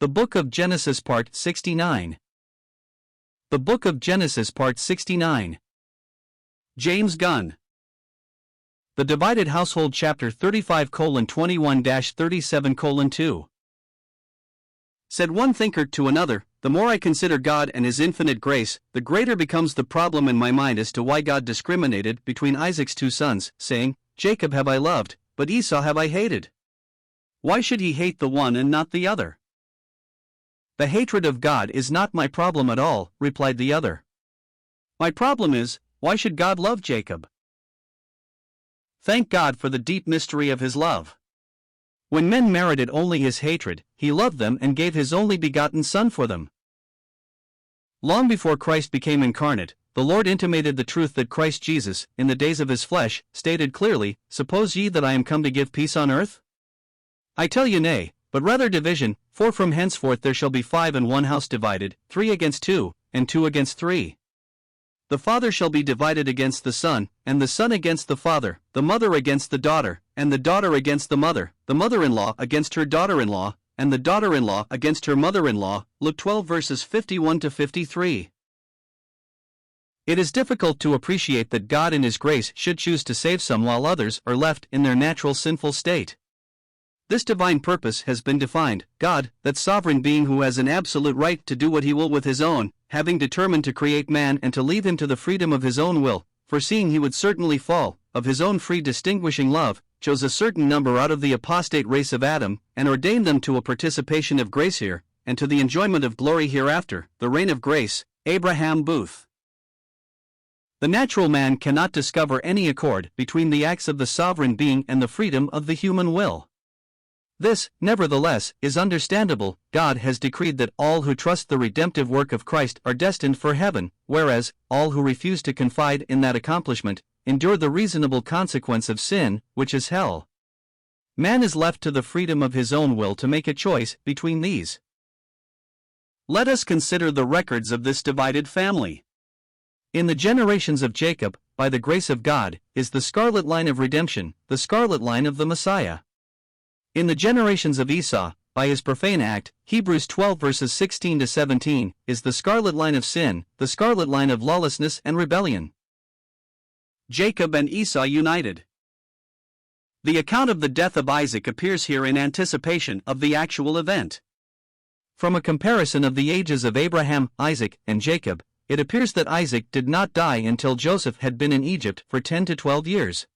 The Book of Genesis Part 69. The Book of Genesis Part 69. James Gunn. The Divided Household Chapter 35:21-37:2. Said one thinker to another, "The more I consider God and His infinite grace, the greater becomes the problem in my mind as to why God discriminated between Isaac's two sons, saying, 'Jacob have I loved, but Esau have I hated.' Why should he hate the one and not the other?" "The hatred of God is not my problem at all," replied the other. "My problem is, why should God love Jacob?" Thank God for the deep mystery of His love. When men merited only His hatred, He loved them and gave His only begotten Son for them. Long before Christ became incarnate, the Lord intimated the truth that Christ Jesus, in the days of His flesh, stated clearly, "Suppose ye that I am come to give peace on earth? I tell you nay, but rather division, for from henceforth there shall be 5 in one house divided, 3 against 2, and 2 against 3. The father shall be divided against the son, and the son against the father, the mother against the daughter, and the daughter against the mother-in-law against her daughter-in-law, and the daughter-in-law against her mother-in-law." Luke 12 verses 51-53. It is difficult to appreciate that God in His grace should choose to save some while others are left in their natural sinful state. This divine purpose has been defined: God, that sovereign being who has an absolute right to do what He will with His own, having determined to create man and to leave him to the freedom of his own will, foreseeing he would certainly fall, of His own free distinguishing love, chose a certain number out of the apostate race of Adam, and ordained them to a participation of grace here, and to the enjoyment of glory hereafter, the reign of grace. Abraham Booth. The natural man cannot discover any accord between the acts of the sovereign being and the freedom of the human will. This, nevertheless, is understandable. God has decreed that all who trust the redemptive work of Christ are destined for heaven, whereas all who refuse to confide in that accomplishment endure the reasonable consequence of sin, which is hell. Man is left to the freedom of his own will to make a choice between these. Let us consider the records of this divided family. In the generations of Jacob, by the grace of God, is the scarlet line of redemption, the scarlet line of the Messiah. In the generations of Esau, by his profane act, Hebrews 12 verses 16-17, is the scarlet line of sin, the scarlet line of lawlessness and rebellion. Jacob and Esau united. The account of the death of Isaac appears here in anticipation of the actual event. From a comparison of the ages of Abraham, Isaac, and Jacob, it appears that Isaac did not die until Joseph had been in Egypt for 10 to 12 years.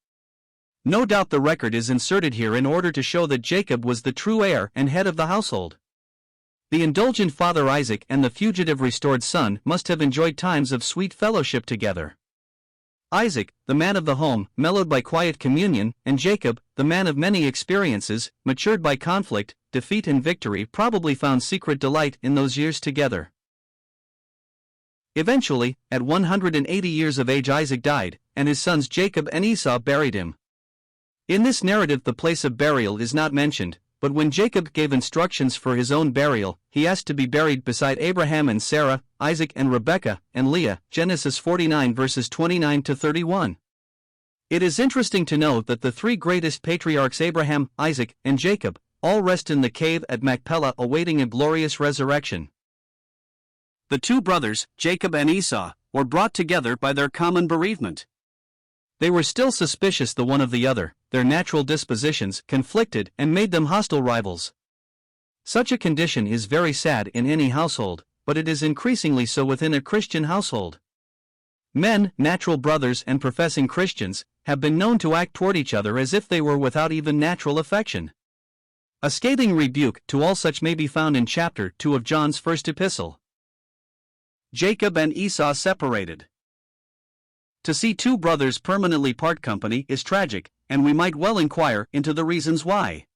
No doubt the record is inserted here in order to show that Jacob was the true heir and head of the household. The indulgent father Isaac and the fugitive restored son must have enjoyed times of sweet fellowship together. Isaac, the man of the home, mellowed by quiet communion, and Jacob, the man of many experiences, matured by conflict, defeat and victory, probably found secret delight in those years together. Eventually, at 180 years of age Isaac died, and his sons Jacob and Esau buried him. In this narrative the place of burial is not mentioned, but when Jacob gave instructions for his own burial, he asked to be buried beside Abraham and Sarah, Isaac and Rebekah, and Leah, Genesis 49 verses 29-31. It is interesting to note that the 3 greatest patriarchs Abraham, Isaac, and Jacob, all rest in the cave at Machpelah awaiting a glorious resurrection. The 2 brothers, Jacob and Esau, were brought together by their common bereavement. They were still suspicious the one of the other, their natural dispositions conflicted and made them hostile rivals. Such a condition is very sad in any household, but it is increasingly so within a Christian household. Men, natural brothers and professing Christians, have been known to act toward each other as if they were without even natural affection. A scathing rebuke to all such may be found in chapter 2 of John's first epistle. Jacob and Esau separated. To see 2 brothers permanently part company is tragic, and we might well inquire into the reasons why.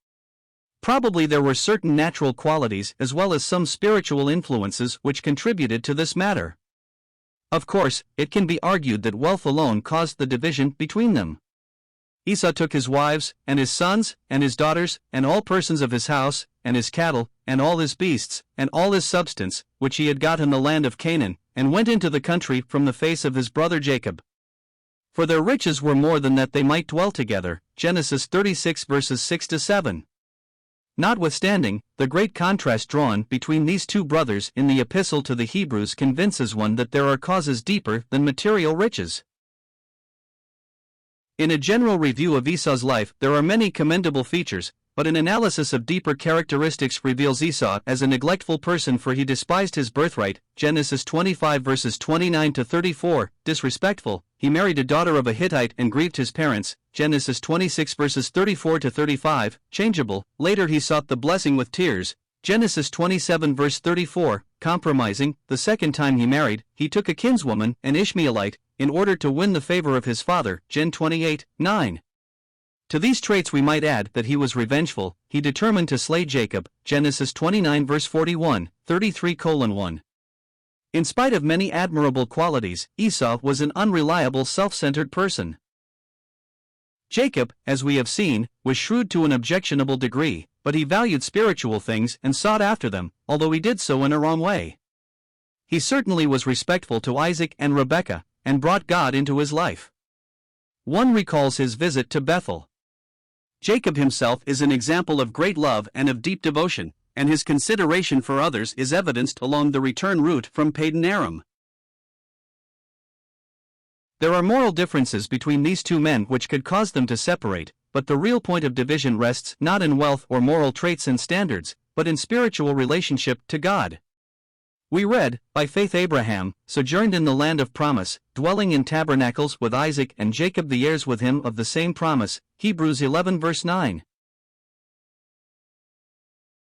Probably there were certain natural qualities as well as some spiritual influences which contributed to this matter. Of course, it can be argued that wealth alone caused the division between them. Esau took his wives, and his sons, and his daughters, and all persons of his house, and his cattle, and all his beasts, and all his substance, which he had got in the land of Canaan, and went into the country from the face of his brother Jacob. For their riches were more than that they might dwell together. Genesis 36 verses 6-7. Notwithstanding, the great contrast drawn between these two brothers in the Epistle to the Hebrews convinces one that there are causes deeper than material riches. In a general review of Esau's life, there are many commendable features, but an analysis of deeper characteristics reveals Esau as a neglectful person, for he despised his birthright, Genesis 25 verses 29 to 34, disrespectful, he married a daughter of a Hittite and grieved his parents, Genesis 26 verses 34 to 35, changeable, later he sought the blessing with tears, Genesis 27 verse 34, compromising, the second time he married, he took a kinswoman, an Ishmaelite, in order to win the favor of his father, Gen 28, 9. To these traits we might add that he was revengeful, he determined to slay Jacob, Genesis 29 verse 41, 33:1. In spite of many admirable qualities, Esau was an unreliable, self-centered person. Jacob, as we have seen, was shrewd to an objectionable degree, but he valued spiritual things and sought after them, although he did so in a wrong way. He certainly was respectful to Isaac and Rebekah, and brought God into his life. One recalls his visit to Bethel. Jacob himself is an example of great love and of deep devotion, and his consideration for others is evidenced along the return route from Padan Aram. There are moral differences between these two men which could cause them to separate, but the real point of division rests not in wealth or moral traits and standards, but in spiritual relationship to God. We read, by faith Abraham sojourned in the land of promise, dwelling in tabernacles with Isaac and Jacob, the heirs with him of the same promise, Hebrews 11 verse 9.